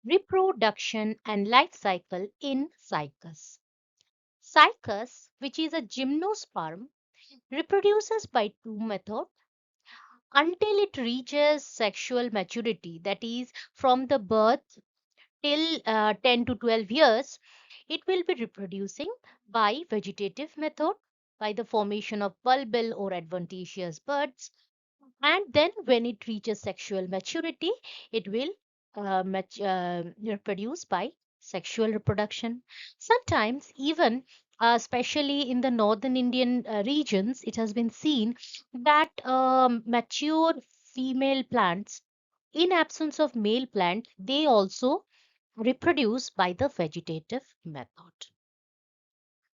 reproduction and life cycle in cycas. Cycas, which is a gymnosperm, reproduces by two methods until it reaches sexual maturity, that is, from the birth till 10 to 12 years, it will be reproducing by vegetative method by the formation of bulbil or adventitious buds, and then when it reaches sexual maturity it will reproduce by sexual reproduction. Sometimes even especially in the northern Indian regions, it has been seen that mature female plants, in absence of male plant, they also reproduce by the vegetative method.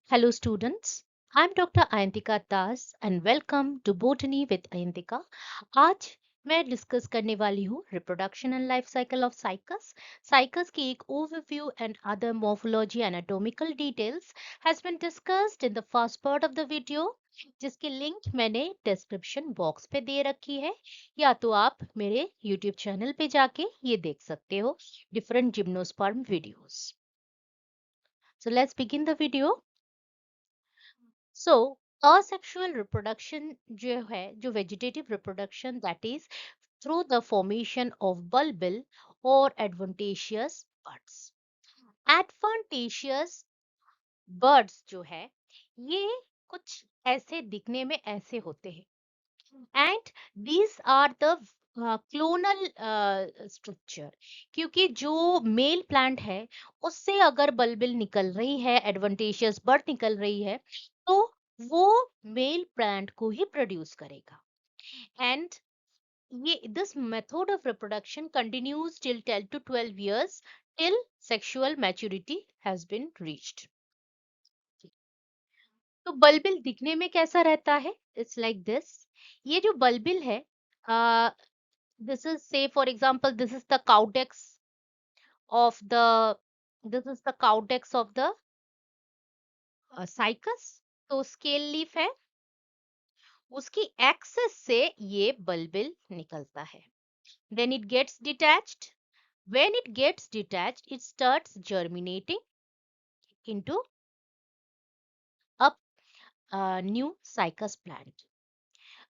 Hello students, I'm Dr. Ayantika Das and welcome to Botany with Ayantika. आज मैं discuss करने वाली हूँ reproduction and life cycle of Cycas. Cycas की एक overview and other morphology anatomical details has been discussed in the first part of the video, जिसकी link मैंने description box पे दे रखी है, या तो आप मेरे यूट्यूब चैनल पे जाके ये देख सकते हो different gymnosperm videos. So let's begin the video. So asexual reproduction जो है, जो vegetative reproduction, that is through the formation of bulbil or adventitious buds. Adventitious buds जो है, ये कुछ ऐसे दिखने में ऐसे होते हैं, and these are the clonal structure, क्योंकि जो मेल प्लांट है उससे अगर बल्बिल निकल रही है, एडवांटेशियस बर्ड निकल रही है, तो वो मेल प्लांट को ही प्रोड्यूस करेगा. एंड ये this method of reproduction continues till 10 to 12 years till sexual maturity has been reached. तो बल्बिल दिखने में कैसा रहता है? It's like this. ये जो बल्बिल है, this is, say for example, this is the caudex of the cycas. तो स्केल लीफ है, उसकी एक्सिस से ये बल्बिल निकलता है. then it gets detached. When it gets detached, it starts germinating into a new cycas plant.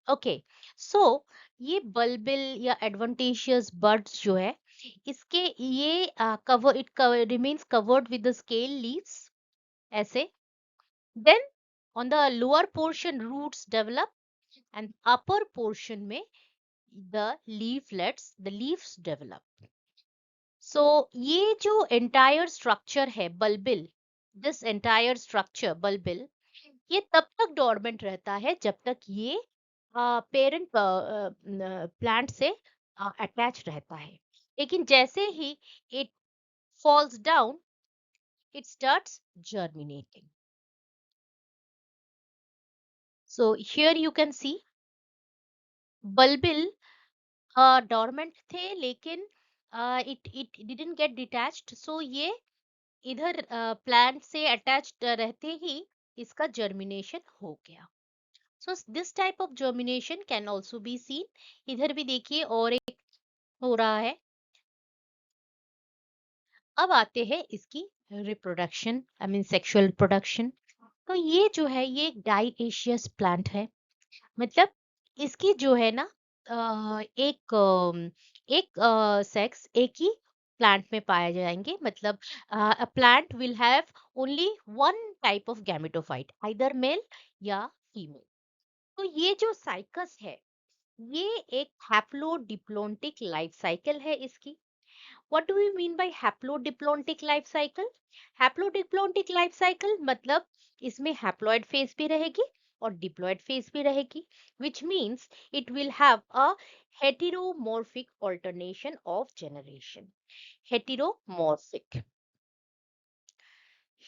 Okay, so ये bulbil या adventitious buds जो है, इसके ये cover it remains covered with the scale leaves ऐसे. Then on the lower portion roots develop and upper portion में the leaves develop. So ये जो एंटायर स्ट्रक्चर है bulbil, this entire structure bulbil, ये तब तक डोरमेंट रहता है जब तक ये पेरेंट प्लांट से अटैच रहता है. लेकिन जैसे ही it falls down, it starts germinating. So here you can see bulbil dormant थे, लेकिन it didn't get detached. So ये इधर प्लांट से अटैच्ड रहते ही इसका जर्मिनेशन हो गया. So this type of germination can also be seen. इधर भी देखिए और एक हो रहा है. अब आते हैं इसकी reproduction, I mean sexual reproduction. तो ये जो है ये एक डाइएशियस प्लांट है. मतलब इसकी जो है ना, एक सेक्स एक ही प्लांट में पाए जाएंगे. मतलब a plant will have only one type of gametophyte, either male या फीमेल. तो ये जो साइकस है, ये एक हैप्लोडिप्लोन्टिक लाइफ साइकिल है इसकी. What do we mean by haplodiploidic life cycle? Haplodiploidic life cycle मतलब इसमें haploid phase भी रहेगी और diploid phase भी रहेगी, which means it will have a heteromorphic alternation of generation. Heteromorphic.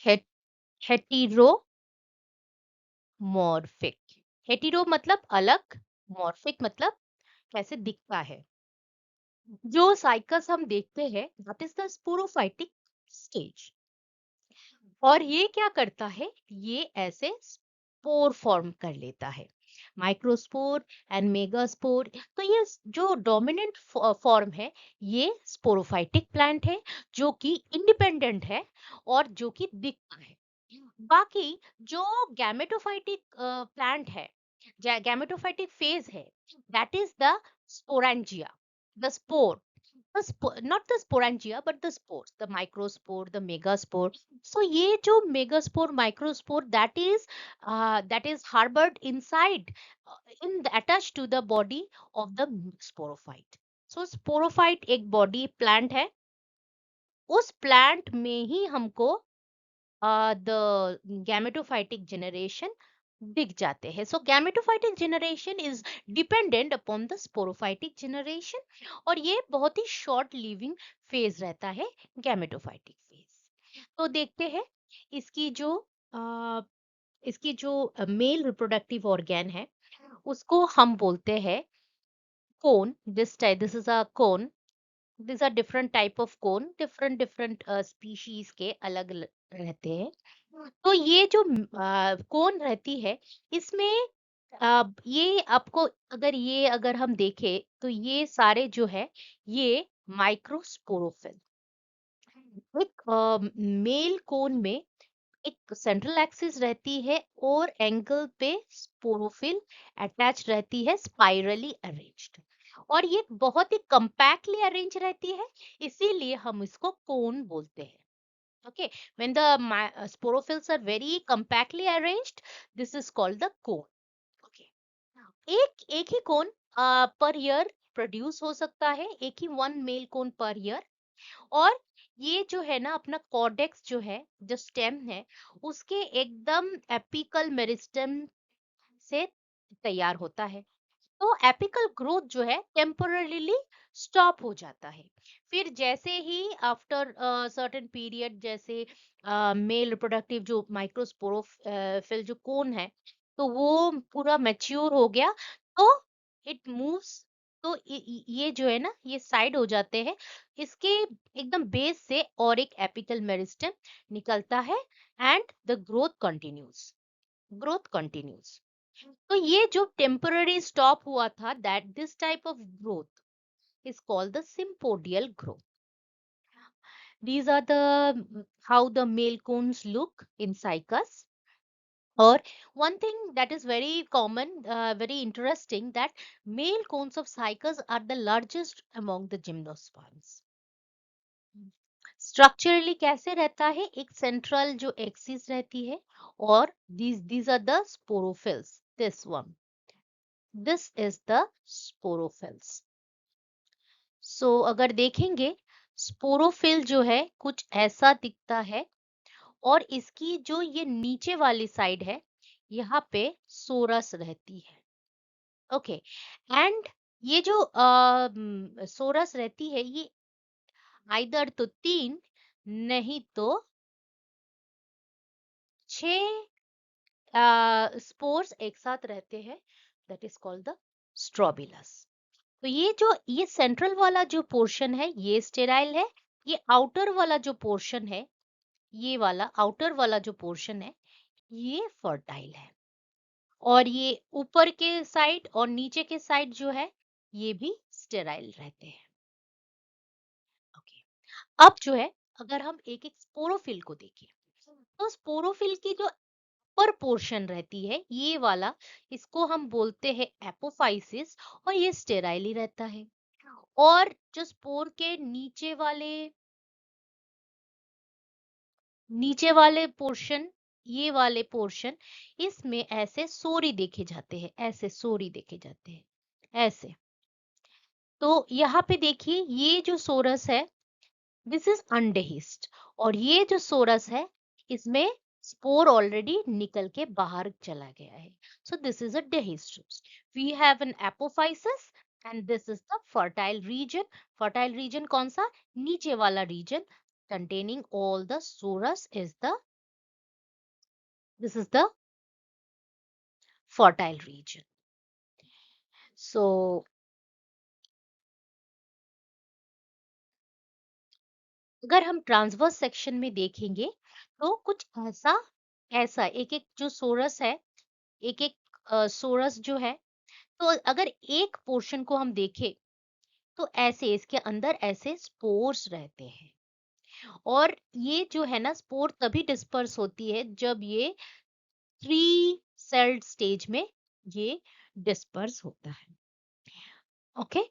Het heteromorphic. Hetero मतलब अलग, morphic मतलब कैसे दिखता है. जो साइकस हम देखते हैं, that is the sporophytic stage. और ये क्या करता है, ये ऐसे स्पोर फॉर्म कर लेता है. Microspore and megaspore. तो ये जो डोमिनेंट फॉर्म है, ये स्पोरोफाइटिक प्लांट है जो कि इंडिपेंडेंट है और जो कि दिखता है। बाकी जो गैमेटोफाइटिक प्लांट है, गैमेटोफाइटिक फेज है, that is the sporangia, the spore, not the sporangia but the spores, the microspore, the megaspore. So ये जो megaspore, microspore, that is harbored inside, attached to the body of the sporophyte. So sporophyte एक body plant है, उस plant में ही हमको the gametophytic generation दिख जाते हैं। So gametophytic generation is dependent upon the sporophytic generation, और ये बहुत ही short living phase रहता है, gametophytic phase। तो देखते हैं इसकी जो अ, मेल रिप्रोडक्टिव ऑर्गेन है, उसको हम बोलते हैं cone. This is a cone. these are different type of cone, different species के अलग रहते हैं। तो ये जो कोन रहती है, इसमें ये आपको, अगर हम देखें तो ये सारे जो है, ये माइक्रोस्पोरोफिल। एक मेल कोन में एक सेंट्रल एक्सिस रहती है और एंगल पे स्पोरोफिल अटैच रहती है, स्पाइरली अरेंज्ड, और ये बहुत ही कंपैक्टली अरेंज रहती है, इसीलिए हम इसको कोन बोलते हैं। Okay, when the sporophylls are very compactly arranged, this is called the cone. Okay, एक एक ही कोन पर ईयर प्रोड्यूस हो सकता है, एक ही one male cone per year. और ये जो है ना, अपना कॉर्डेक्स जो है, जो स्टेम है, उसके एकदम एपिकल मेरिस्टेम से तैयार होता है। तो एपिकल ग्रोथ जो है टेम्पोररीली स्टॉप हो जाता है। फिर जैसे ही आफ्टर सर्टेन पीरियड, जैसे मेल रिप्रोडक्टिव जो माइक्रोस्पोरोफिल जो कोन है, तो वो पूरा मैच्योर हो गया, तो इट मूव्स। तो ये जो है ना, ये साइड हो जाते हैं, इसके एकदम बेस से और एक एपिकल मेरिस्टेम निकलता है, एंड द ग्रोथ कंटिन्यूज। तो ये जो टेम्पररी स्टॉप हुआ था, that this type of growth is called the sympodial growth. These are the how the male cones look in cycas. Or one thing that is very common, very interesting, that male cones of cycas are the largest among the gymnosperms. Structurally कैसे रहता है, एक central जो axis रहती है, और these are the sporophylls, this is the sporophylls. सो अगर देखेंगे, स्पोरोफिल जो है कुछ ऐसा दिखता है, और इसकी जो ये नीचे वाली साइड है, यहाँ पे सोरस रहती है। ओके, एंड ये जो सोरस रहती है, ये आइदर तो 3, नहीं तो 6 स्पोर्स एक साथ रहते हैं, that is called the strobilus. तो ये सेंट्रल वाला जो पोर्शन है, ये स्टेराइल है। ये आउटर वाला जो पोर्शन है, ये वाला आउटर वाला जो पोर्शन है, ये फर्टाइल है। और ये ऊपर के साइड और नीचे के साइड जो है, ये भी स्टेराइल रहते हैं। ओके, अब जो है, अगर हम एक एक स्पोरोफिल को देखें, तो स्पोरोफिल की जो अपर पोर्शन रहती है, ये वाला, इसको हम बोलते हैं एपोफाइसिस, और ये स्टेराइल ही रहता है। और जो स्पोर के नीचे वाले पोर्शन, ये वाले पोर्शन, इसमें ऐसे सोरी देखे जाते हैं, ऐसे सोरी देखे जाते हैं, ऐसे। तो यहाँ पे देखिए, ये जो सोरस है, दिस इज अनडेहिस्ड, और ये जो सोरस है, इसमें स्पोर ऑलरेडी निकल के बाहर चला गया है। सो दिस इज अ डेहिस्ट्रोस। We have an apophysis, and this is the fertile region. Fertile region कौन सा? नीचे वाला region, containing all the sorus is the this is the fertile region. So अगर हम ट्रांसवर्स सेक्शन में देखेंगे, तो कुछ ऐसा ऐसा एक एक जो सोरस है, एक एक सोरस जो है, तो अगर एक पोर्शन को हम देखें तो ऐसे इसके अंदर ऐसे स्पोर्स रहते हैं, और ये जो है ना स्पोर तभी डिस्पर्स होती है जब ये थ्री सेल्ड स्टेज में ये डिस्पर्स होता है। Okay,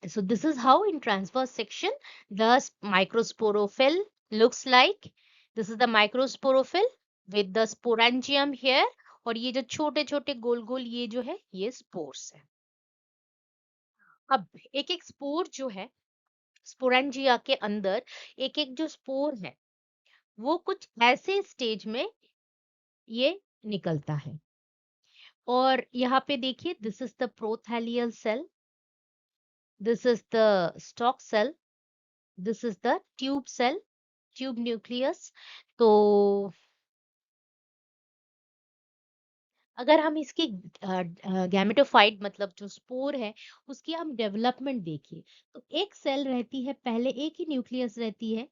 so this is how in transverse section the microsporophyll looks like. This is the microsporophyll with the sporangium here, और ये जो छोटे छोटे गोल गोल ये जो है ये स्पोर्स है। अब एक एक स्पोर जो है स्पोरेंजिया के अंदर, एक एक जो स्पोर है वो कुछ ऐसे स्टेज में ये निकलता है। और यहाँ पे देखिए, this is the prothallial cell, this is the stalk cell, this is the tube cell, tube nucleus. तो अगर हम इसकी गैमेटोफाइट मतलब जो स्पोर है उसकी हम डेवलपमेंट देखिए, तो एक सेल रहती है, पहले एक ही न्यूक्लियस रहती है,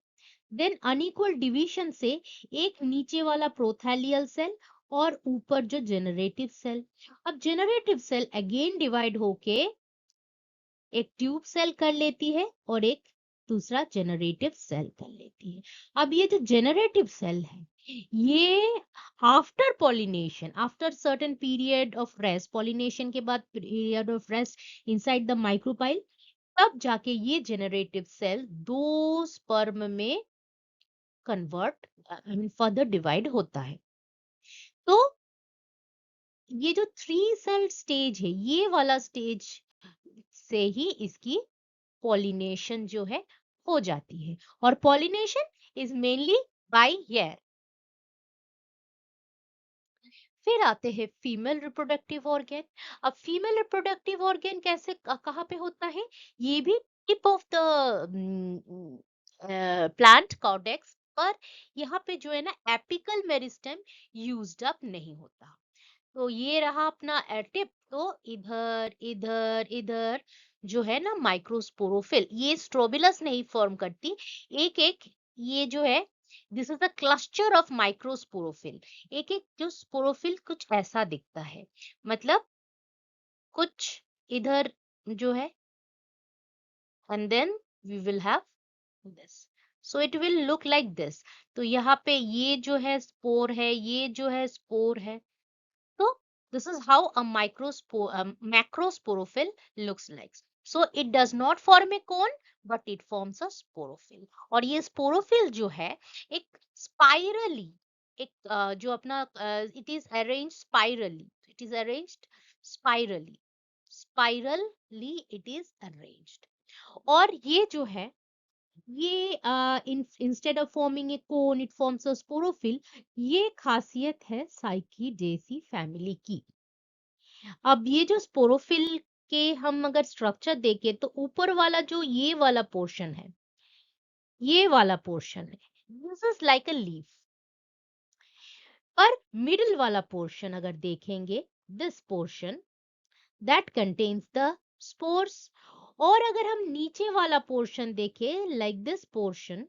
देन अनइक्वल डिवीजन से एक नीचे वाला प्रोथैलियल सेल और ऊपर जो जेनरेटिव सेल। अब जेनरेटिव सेल अगेन डिवाइड होके एक ट्यूब सेल कर लेती है और एक दूसरा जेनरेटिव सेल कर लेती है। अब ये जो जेनरेटिव सेल है ये after pollination, after certain period of rest, pollination के बाद period of rest inside the micropyle, तब जाके ये जेनरेटिव सेल दो स्पर्म में convert I mean further divide होता है। तो ये जो थ्री सेल स्टेज है ये वाला स्टेज से ही इसकी पॉलिनेशन जो है हो जाती है, और pollination is mainly by air. फिर आते हैं फीमेल रिप्रोडक्टिव ऑर्गन। अब फीमेल रिप्रोडक्टिव ऑर्गन कैसे कहाँ पे होता है, ये भी tip of the plant Cordtex पर, यहाँ पे जो है ना एपिकल मेरिस्टेम यूज्ड अप नहीं होता। तो ये रहा अपना टिप। तो इधर इधर इधर जो है ना माइक्रोस्पोरोफिल, ये स्ट्रोबिलस नहीं फॉर्म करती, एक एक ये जो है this is the cluster of microsporophyll. एक एक जो स्पोरोफिल कुछ ऐसा दिखता है, मतलब कुछ इधर जो है, and then we will have this, so it will look like this। तो यहाँ पे ये जो है स्पोर है, ये जो है स्पोर है। So this is how a macrosporophyll looks like. So it does not form a cone, but it forms a sporophyll। और ये sporophyll जो है एक spirally, एक जो अपना it is arranged spirally, it is arranged spirally, spirally it is arranged। और ये जो है ये instead of forming a cone it forms a sporophyll. ये खासियत है साइकिडेसी फैमिली की। अब ये जो स्पोरोफिल के हम अगर स्ट्रक्चर देखें तो ऊपर वाला जो ये वाला पोर्शन है, ये वाला पोर्शन है, this is like a leaf. पर मिडिल वाला पोर्शन अगर देखेंगे, this portion that contains the spores. और अगर हम नीचे वाला पोर्शन देखें like this portion,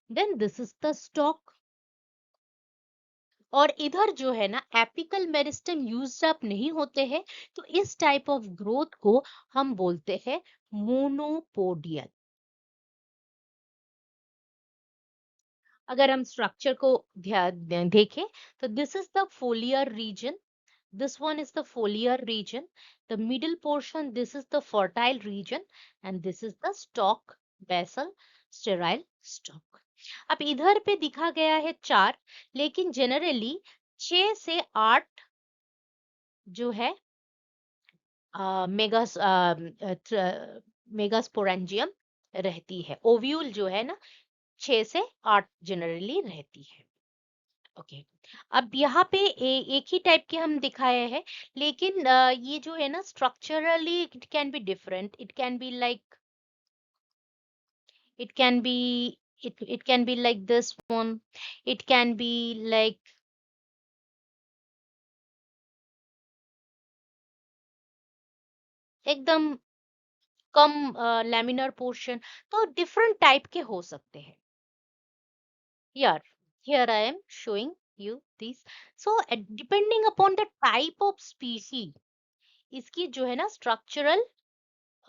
then this is the stalk. और इधर जो है ना एपिकल मेरिस्टेम यूज्ड अप नहीं होते हैं, तो इस टाइप ऑफ ग्रोथ को हम बोलते हैं मोनोपोडियल। अगर हम स्ट्रक्चर को देखें तो this is the foliar region, this one is the foliar region, the middle portion this is the fertile region, and this is the stalk, basal sterile stalk। अब इधर पे दिखा गया है चार, लेकिन जनरली 6 से 8 जो है मेगा मेगास्पोरेंजियम रहती है। ओव्यूल जो है ना 6 से 8 जनरली रहती है। ओके, अब यहाँ पे एक ही टाइप के हम दिखाए हैं, लेकिन ये जो है ना structurally it can be different, it can be like, it can be it can be like this one, it can be like एकदम कम लैमिनर पोर्शन, तो डिफरेंट टाइप के हो सकते हैं। यार, here I am showing you this. So depending upon the type of species, इसकी जो है ना स्ट्रक्चरल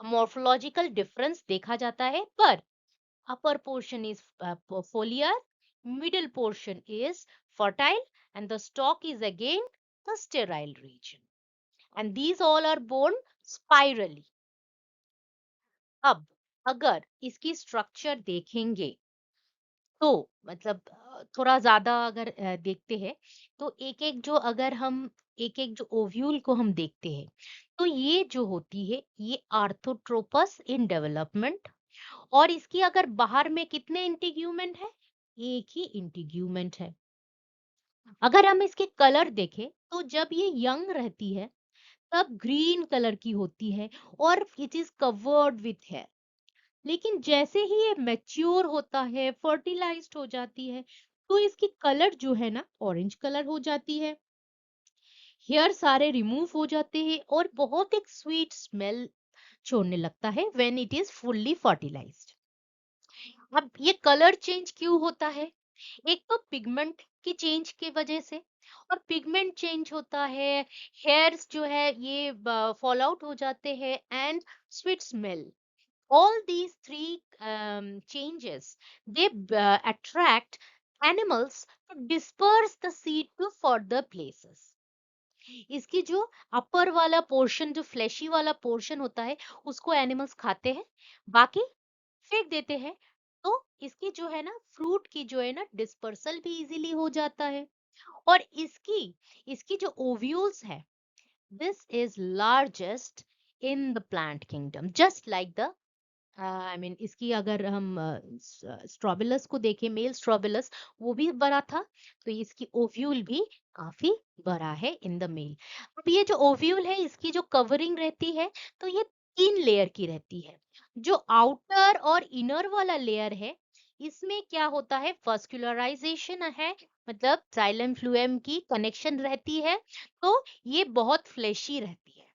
मॉर्फोलॉजिकल डिफरेंस देखा जाता है, पर upper portion is foliar, middle portion is fertile, and the stalk is again the sterile region. And these all are borne spirally. अब अगर इसकी स्ट्रक्चर देखेंगे तो मतलब थोड़ा ज्यादा अगर देखते हैं तो एक एक जो अगर हम एक एक जो ओव्यूल को हम देखते हैं तो ये जो होती है ये आर्थोट्रोपस इन डेवलपमेंट। और इसकी अगर बाहर में कितने इंटीग्यूमेंट है, एक ही इंटीग्यूमेंट है। अगर हम इसके कलर देखें तो जब ये यंग रहती है तब ग्रीन कलर की होती है और it is covered with hair. लेकिन जैसे ही ये मैच्योर होता है, फर्टिलाइज्ड हो जाती है, तो इसकी कलर जो है ना ऑरेंज कलर हो जाती है। हेयर सारे रिमूव हो जाते हैं और बहुत एक स्वीट स्मेल छोड़ने लगता है when it is fully fertilized. अब ये कलर चेंज क्यों होता है? एक तो पिगमेंट की चेंज की वजह से, और पिगमेंट चेंज होता है, हेयर्स जो है ये फॉल आउट हो जाते हैं, and sweet smell. All these three changes, they attract animals to disperse the seed to further places. इसकी जो अपर वाला पोर्शन, जो फ्लैशी वाला पोर्शन होता है, उसको एनिमल्स खाते हैं, बाकी फेंक देते हैं। तो इसकी जो है ना फ्रूट की जो है ना डिस्पर्सल भी इजीली हो जाता है। और इसकी इसकी जो ओव्यूल्स है, this is largest in the plant kingdom, just like the I mean इसकी अगर हम स्ट्रॉबिलस को देखें, मेल स्ट्रॉबिलस, वो भी बड़ा था, तो इसकी ओव्यूल भी काफी बड़ा है इन द मेल। अब ये जो ओव्यूल है इसकी जो कवरिंग रहती है तो ये 3 लेयर की रहती है। जो आउटर और इनर वाला लेयर है इसमें क्या होता है, फस्कुलराइजेशन है, मतलब जाइलम फ्लूएम की कनेक्शन रहती है, तो ये बहुत फ्लैशी रहती है।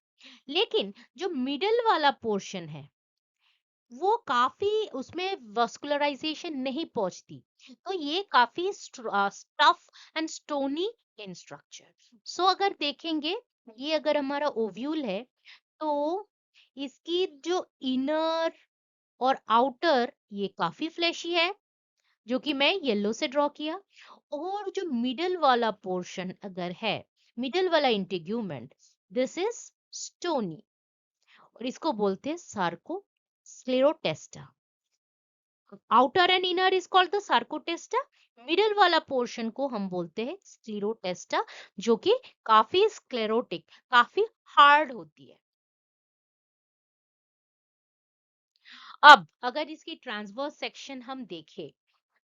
लेकिन जो मिडल वाला पोर्शन है वो काफी, उसमें वस्कुलराइजेशन नहीं पहुंचती, तो ये काफी stuff and stony in structure. So अगर देखेंगे, ये अगर हमारा ओव्यूल है तो इसकी जो इनर और आउटर ये काफी फ्लैशी है, जो कि मैं येलो से ड्रॉ किया। और जो मिडल वाला पोर्शन अगर है, मिडल वाला इंटीग्यूमेंट, दिस इज स्टोनी, और इसको बोलते हैं sarco sclerotesta. Outer and inner is called the sarcotesta, middle वाला पोर्शन को हम बोलते हैं स्क्लेरोटेस्टा, जो कि काफी स्क्लेरोटिक, काफी हार्ड होती है। अब अगर इसकी ट्रांसवर्स सेक्शन हम देखें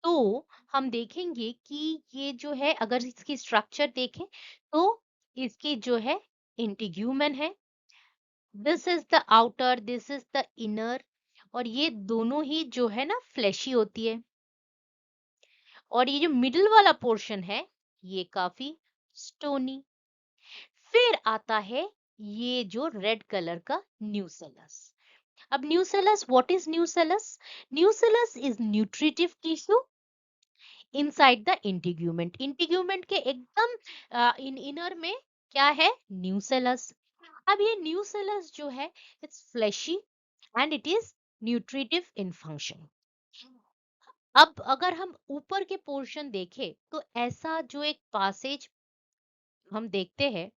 तो हम देखेंगे कि ये जो है, अगर इसकी स्ट्रक्चर देखें तो इसकी जो है इंटीग्यूमेन है, this is the outer, this is the inner, और ये दोनों ही जो है ना फ्लैशी होती है। और ये जो मिडिल वाला पोर्शन है ये काफी स्टोनी। फिर आता है ये जो रेड कलर का न्यूसेलस। अब nucellus, what is nucellus? Nucellus is nutritive tissue inside the integument. Integument के एकदम इन इनर में क्या है? न्यूसेलस। अब ये न्यूसेलस जो है it's flashy and it is nutritive in function. अब अगर हम ऊपर के पोर्शन देखें तो ऐसा जो एक पासेज हम देखते हैं,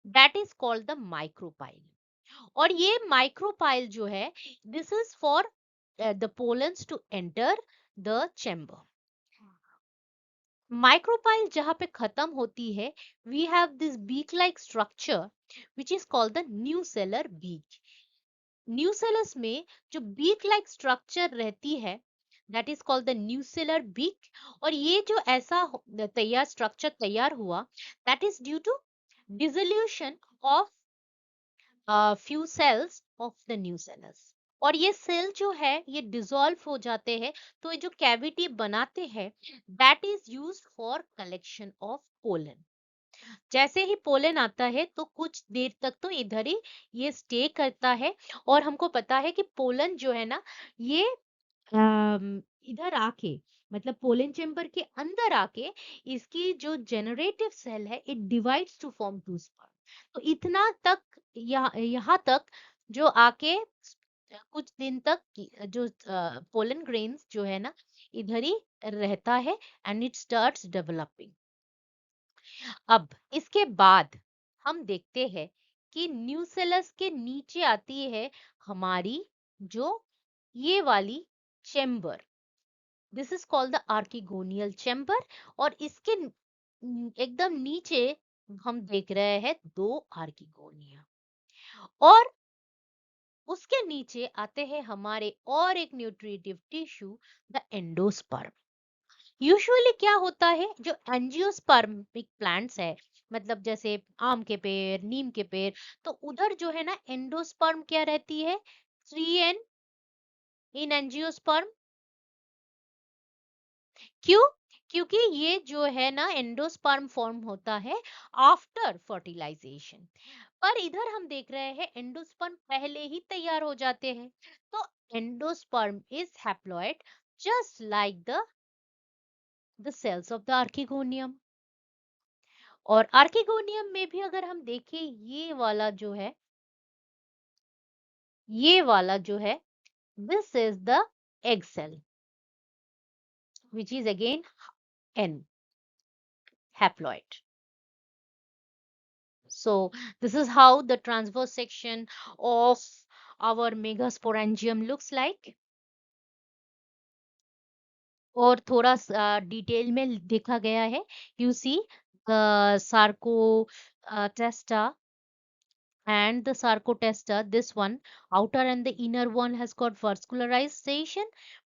that is called the micropyle. और ये माइक्रोपाइल जो है, this is for the pollens to enter the chamber. Micropyle जहां पे खत्म होती है, we have this beak like structure which is called the nucellar beak. Nucellus में जो बीक लाइक स्ट्रक्चर रहती है, that is called the nucellar beak. और ये जो ऐसा तैयार स्ट्रक्चर तैयार हुआ, that is due to dissolution of few sales of the nucellus. और ये सेल जो है ये डिसॉल्व हो जाते हैं, तो ये जो कैविटी बनाते हैं, that is used for collection of pollen. जैसे ही पोलन आता है तो कुछ देर तक तो इधर ही ये स्टे करता है। और हमको पता है कि पोलन जो है ना, ये इधर आके, मतलब पोलन चेम्बर के अंदर आके, इसकी जो जनरेटिव सेल है it divides to form two sperm. तो इतना तक, यहाँ तक जो आके कुछ दिन तक जो पोलन ग्रेन्स जो है ना इधर ही रहता है, एंड इट स्टार्ट्स डेवलपिंग। अब इसके बाद हम देखते हैं कि न्यूसेलस के नीचे आती है हमारी जो ये वाली chamber, this is called the archegonial chamber. और इसके एकदम नीचे हम देख रहे हैं दो आर्किगोनिया, और उसके नीचे आते हैं हमारे और एक nutritive tissue, the endosperm. Usually क्या होता है, जो एंजियोस्पर्मिक प्लांट्स है, मतलब जैसे आम के पेड़, नीम के पेड़, तो उधर जो है ना एंडोस्पर्म क्या रहती है, 3n इन एंजियोस्पर्म। क्यों? क्योंकि ये जो है ना एंडोस्पर्म फॉर्म होता है आफ्टर फर्टिलाइजेशन। पर इधर हम देख रहे हैं एंडोस्पर्म पहले ही तैयार हो जाते हैं। तो endosperm is haploid just like the cells of the archegonium. और आर्किगोनियम में भी अगर हम देखें, ये वाला जो है this is the egg cell which is again n haploid. So this is how the transverse section of our megasporangium looks like. और थोड़ा डिटेल में देखा गया है, you see sarcotesta and the sarcotesta, this one outer and the inner one has got vascularization,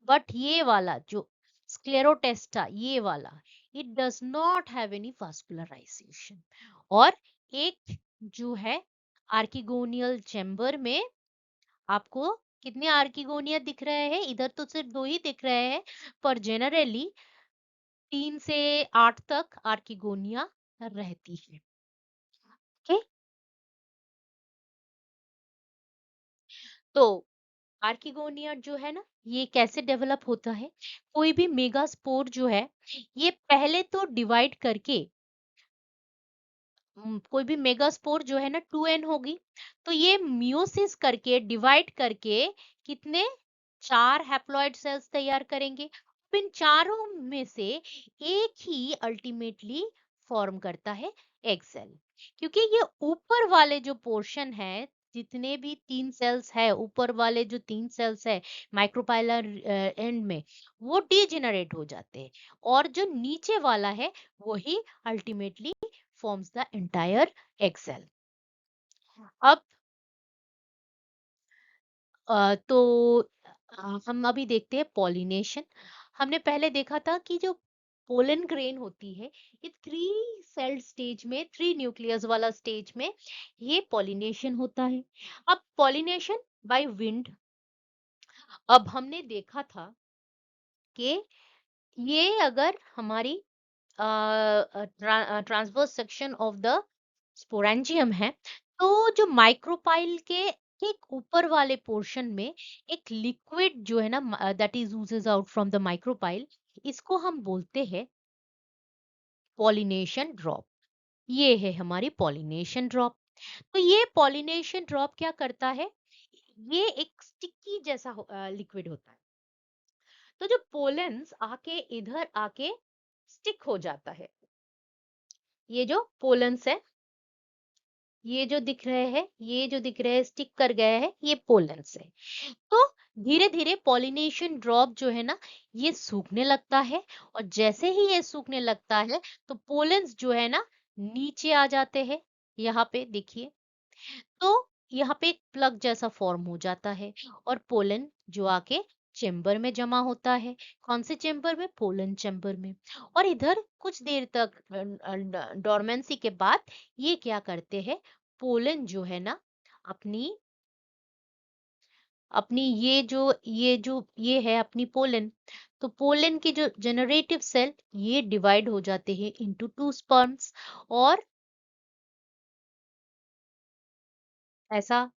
but ये वाला जो sclerotesta, ये वाला it does not have any vascularization। और एक जो है आर्किगोनियल चेम्बर में आपको कितने आर्किगोनिया दिख रहे हैं, इधर तो सिर्फ दो ही दिख रहे हैं, पर जनरली 3 से 8 तक आर्किगोनिया रहती है। ओके, तो आर्किगोनिया जो है ना ये कैसे डेवलप होता है, कोई भी मेगास्पोर जो है ये पहले तो डिवाइड करके, कोई भी मेगास्पोर जो है ना 2n होगी, तो ये मियोसिस करके डिवाइड करके कितने 4 हैप्लॉइड सेल्स तैयार करेंगे। अब इन चारों में से एक ही अल्टीमेटली फॉर्म करता है एग सेल। क्योंकि ये ऊपर वाले जो पोर्शन है, जितने भी 3 सेल्स है, ऊपर वाले जो 3 सेल्स है माइक्रोपाइलर एंड में, वो डीजेनरेट हो जाते हैं, और जो नीचे वाला है वही ultimately forms the entire egg cell। अब तो हम अभी देखते हैं पॉलिनेशन। हमने पहले देखा था कि जो पोलन ग्रेन होती है ये 3 सेल्ड स्टेज में, 3 न्यूक्लियस वाला स्टेज में ये पॉलिनेशन होता है। अब पॉलिनेशन बाय विंड, अब हमने देखा था कि ये अगर हमारी transverse section of the sporangium है, तो जो माइक्रोपाइल के ठीक ऊपर वाले पोर्शन में एक लिक्विड जो है ना that is oozes out from the micropyle, इसको हम बोलते हैं पॉलिनेशन ड्रॉप। ये है हमारी पॉलिनेशन ड्रॉप। तो ये पॉलिनेशन ड्रॉप क्या करता है, ये एक स्टिकी जैसा लिक्विड होता है। तो जो पोलेंस आके इधर आके स्टिक हो जाता है, ये जो पोलेंस है, ये जो दिख रहे हैं, ये जो दिख रहे हैं स्टिक कर गए हैं, ये पोलेंस है। तो धीरे धीरे पॉलिनेशन ड्रॉप जो है ना ये सूखने लगता है, और जैसे ही ये सूखने लगता है तो पोलेंस जो है ना नीचे आ जाते हैं। यहाँ पे देखिए, तो यहाँ पे एक प्लग जैसा फॉर्म हो जाता है, और पोलन जो आके चेम्बर में जमा होता है। कौन से चेम्बर में, पोलन चेम्बर में। और इधर कुछ देर तक डोरमेंसी के बाद ये क्या करते हैं, पोलन जो है ना अपनी अपनी ये है अपनी पोलन, तो पोलन की जो जनरेटिव सेल ये डिवाइड हो जाते हैं इनटू 2 स्पर्म्स, और ऐसा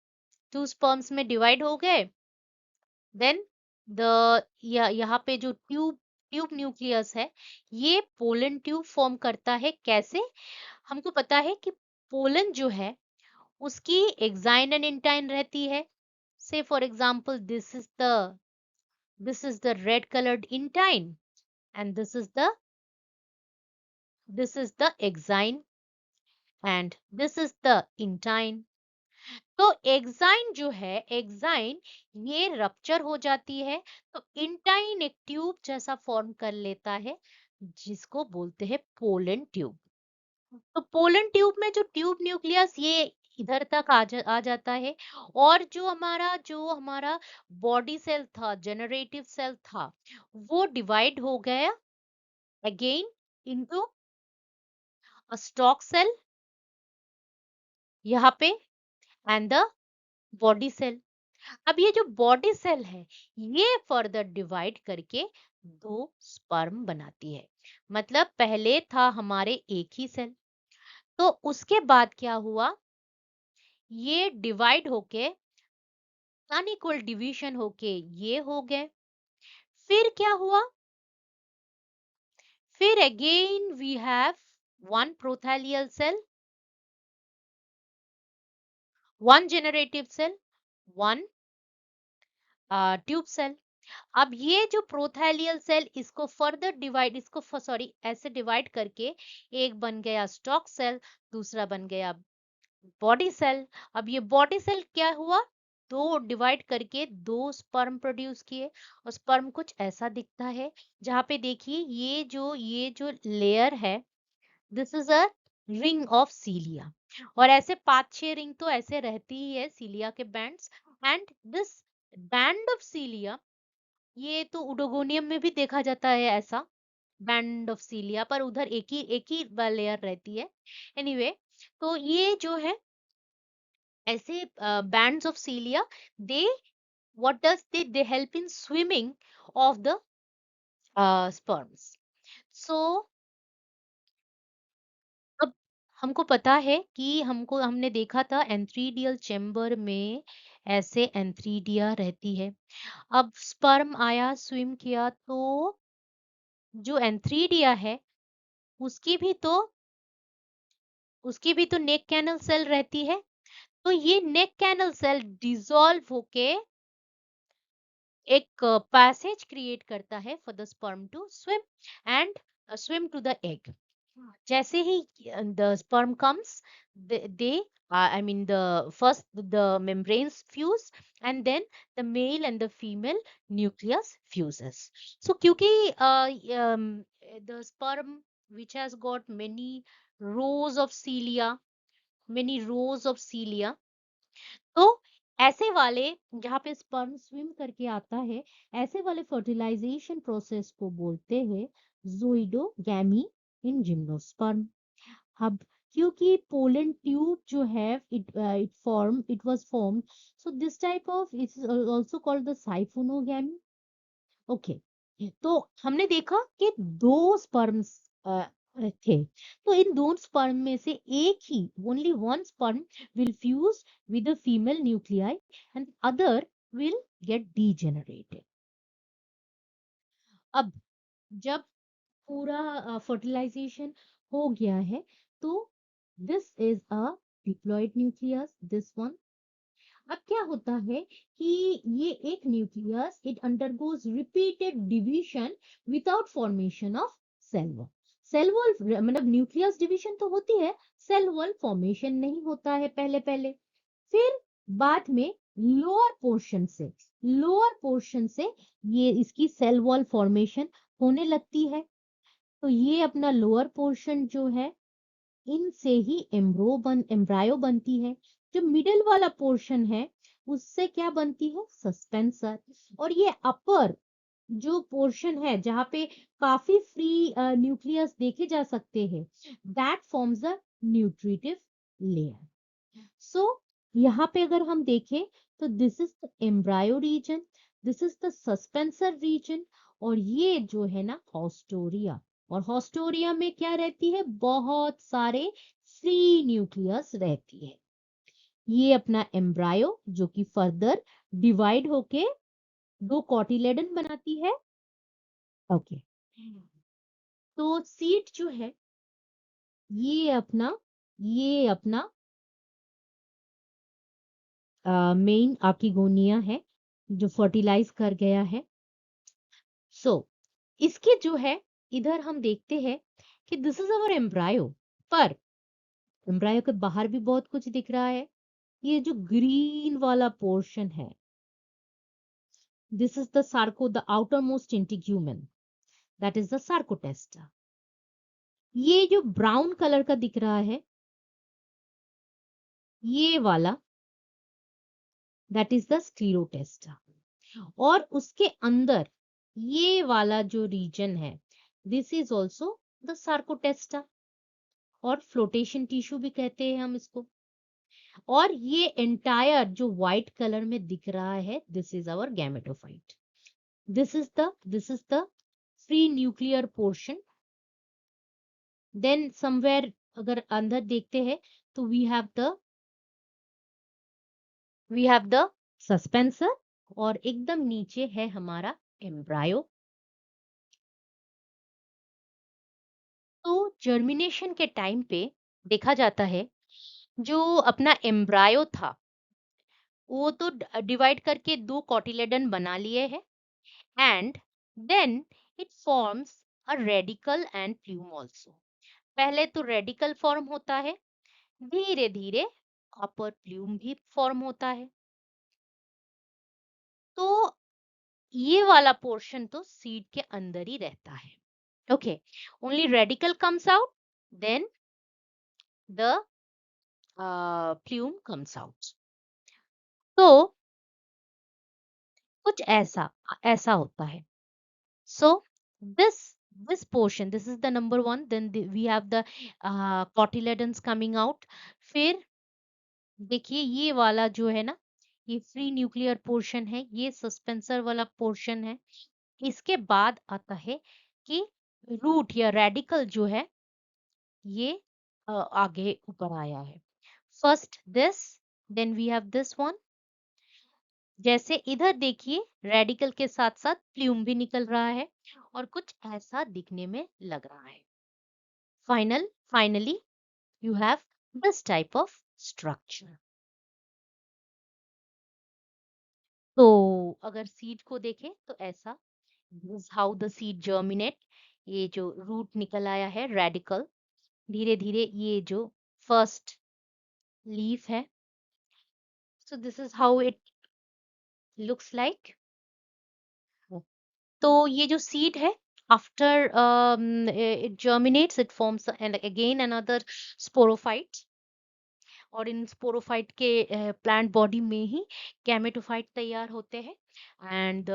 2 स्पर्म्स में डिवाइड हो गए। देन यहाँ पे जो ट्यूब ट्यूब न्यूक्लियस है, ये पोलन ट्यूब फॉर्म करता है। कैसे? हमको पता है कि पोलन जो है उसकी एक्साइन एंड इंटाइन रहती है। से for example this is the red coloured intine and this is the exine and this is the intine. तो एक्साइन जो है, एक्साइन ये रप्चर हो जाती है, तो इंटाइन एक ट्यूब जैसा फॉर्म कर लेता है, जिसको बोलते हैं पोलन ट्यूब। तो पोलन ट्यूब में जो ट्यूब न्यूक्लियस ये इधर तक आ जाता है, और जो हमारा बॉडी सेल था, जनरेटिव सेल था, वो डिवाइड हो गया again into a stalk cell यहाँ पे एंड द बॉडी सेल। अब ये जो बॉडी सेल है, ये फर्दर डिवाइड करके दो स्पर्म बनाती है। मतलब पहले था हमारे एक ही सेल, तो उसके बाद क्या हुआ, ये डिवाइड होके अनइक्वल डिवीजन होके ये हो गए। फिर क्या हुआ, फिर again we have one prothallial cell, one generative cell, one tube cell. अब ये जो प्रोथैलियल सेल, इसको फर्दर डिवाइड, इसको सॉरी ऐसे डिवाइड करके एक बन गया स्टॉक सेल, दूसरा बन गया बॉडी सेल। अब ये बॉडी सेल क्या हुआ, दो डिवाइड करके दो स्पर्म प्रोड्यूस किए, और स्पर्म कुछ ऐसा दिखता है, जहाँ पे देखिए ये जो लेयर है, this is a ring of सीलिया। और ऐसे 5-6 रिंग तो ऐसे रहती ही है सीलिया के bands. And this band of सीलिया, ये तो उडोगोनियम में भी देखा जाता है ऐसा बैंड ऑफ सीलिया, पर उधर एक ही लेयर रहती है। एनीवे तो ये जो है ऐसे bands of cilia, they what does they help in swimming of the sperms. So अब हमको पता है कि हमने देखा था एंथ्रीडियल चेम्बर में ऐसे एंथ्रीडिया रहती है। अब स्पर्म आया, स्विम किया, तो जो एंथ्रीडिया है उसकी भी तो उसकी भी तो नेक कैनल सेल रहती है। तो ये नेक कैनल सेल डिसॉल्व होके एक पैसेज क्रिएट करता है for the sperm to swim and swim to the egg. जैसे ही the sperm comes, they I mean the first the membranes fuse, and then the male and the female nucleus fuses. So क्योंकि the sperm which has got many rows of cilia, तो ऐसे वाले जहाँ पे sperm swim करके आता है, ऐसे वाले फर्टिलाइजेशन प्रोसेस को बोलते हैं ज़ोइडोगैमी इन जिम्नोस्पर्म। अब क्योंकि पोलन ट्यूब जो है, it was formed, so this type of it is also called the siphonogamy. Okay, तो हमने देखा कि दो स्पर्म्स थे, तो इन दो स्पर्म में से एक ही, only one sperm will fuse with the female nuclei and other will get degenerated. अब जब पूरा फर्टिलाइजेशन हो गया है, तो this is a diploid nucleus, this one. अब क्या होता है कि ये एक nucleus, it undergoes repeated division without formation of cell wall. Cell wall मतलब न्यूक्लियस डिवीजन तो होती है, सेल वॉल फॉर्मेशन नहीं होता है पहले पहले। फिर बाद में लोअर पोर्शन से ये इसकी सेल वॉल फॉर्मेशन होने लगती है। तो ये अपना लोअर पोर्शन जो है, इनसे ही एम्ब्रायो बनती है। जो मिडिल वाला पोर्शन है, उससे क्या बनती है, सस्पेंसर। और ये अपर जो पोर्शन है, जहाँ पे काफी फ्री न्यूक्लियस देखे जा सकते हैं, that forms a nutritive layer. So यहाँ पे अगर हम देखें, तो this is the embryo region, this is the suspensor region, और ये जो है ना हॉस्टोरिया। और हॉस्टोरिया में क्या रहती है, बहुत सारे फ्री न्यूक्लियस रहती है। ये अपना एम्ब्रायो जो कि फर्दर डिवाइड होके दो कॉटिलेडन बनाती है। ओके, तो सीड जो है ये अपना मेन आपकी गोनिया है जो फर्टिलाइज कर गया है। सो इसके जो है इधर हम देखते हैं कि दिस इज अवर एम्ब्रायो, पर एम्ब्रायो के बाहर भी बहुत कुछ दिख रहा है। ये जो ग्रीन वाला पोर्शन है, this is the sarco, the outermost integument, that is the sarcotesta. ये जो ब्राउन कलर का दिख रहा है, ये वाला, दैट इज द स्क्लीरोटेस्टा। और उसके अंदर ये वाला जो रीजन है, दिस इज ऑल्सो द सार्कोटेस्टा, और फ्लोटेशन टिश्यू भी कहते हैं हम इसको। और ये एंटायर जो व्हाइट कलर में दिख रहा है, this is our gametophyte. This is the free nuclear portion. Then somewhere अगर अंदर देखते हैं तो वी हैव द सस्पेंसर, और एकदम नीचे है हमारा एम्ब्रायो। तो जर्मिनेशन के टाइम पे देखा जाता है जो अपना एम्ब्रायो था वो तो डिवाइड करके दो कॉटिलेडन बना लिए हैं, and then it forms a radicle and plume also. पहले तो रेडिकल फॉर्म होता है, धीरे धीरे अपर प्लूम भी फॉर्म होता है। तो ये वाला पोर्शन तो सीड के अंदर ही रहता है। Okay, only radicle comes out, then the plume comes out. तो कुछ ऐसा ऐसा होता है। So this this portion, this is the number one. Then we have the cotyledons coming out. फिर देखिए ये वाला जो है ना, ये फ्री न्यूक्लियर पोर्शन है, ये सस्पेंसर वाला पोर्शन है। इसके बाद आता है कि रूट या रेडिकल जो है ये आगे ऊपर आया है। First this, then we have this one. जैसे इधर देखिए रेडिकल के साथ साथ प्लूम भी निकल रहा है और कुछ ऐसा दिखने में लग रहा है। Finally, you have this type of structure. तो अगर सीड को देखें तो ऐसा, this is how the seed germinate। ये जो रूट निकल आया है रेडिकल, धीरे धीरे ये जो फर्स्ट लीफ है, so this is how it looks like। तो ये जो सीड है, after it germinates, it forms and again another sporophyte, और इन स्पोरोफाइट के प्लांट बॉडी में ही गैमेटोफाइट तैयार होते हैं, and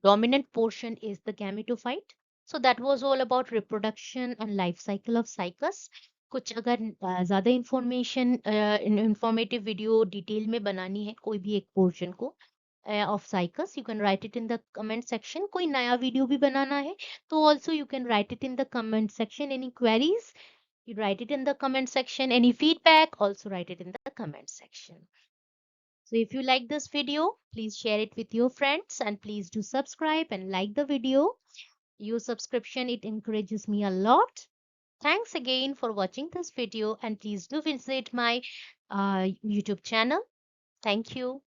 dominant portion is the gametophyte। So that was all about reproduction and life cycle of cycas। कुछ अगर ज्यादा इंफॉर्मेशन इंफॉर्मेटिव वीडियो डिटेल में बनानी है कोई भी एक पोर्शन को of cycas, you can write it in the comment section। कोई नया वीडियो भी बनाना है तो also you can write it in the comment section। Any queries, you write it in the comment section। Any feedback, also write it in the comment section। So if you like this video, please share it with your friends, and please do subscribe and like the video. Your subscription, it encourages me a lot. Thanks again for watching this video, and please do visit my YouTube channel. Thank you.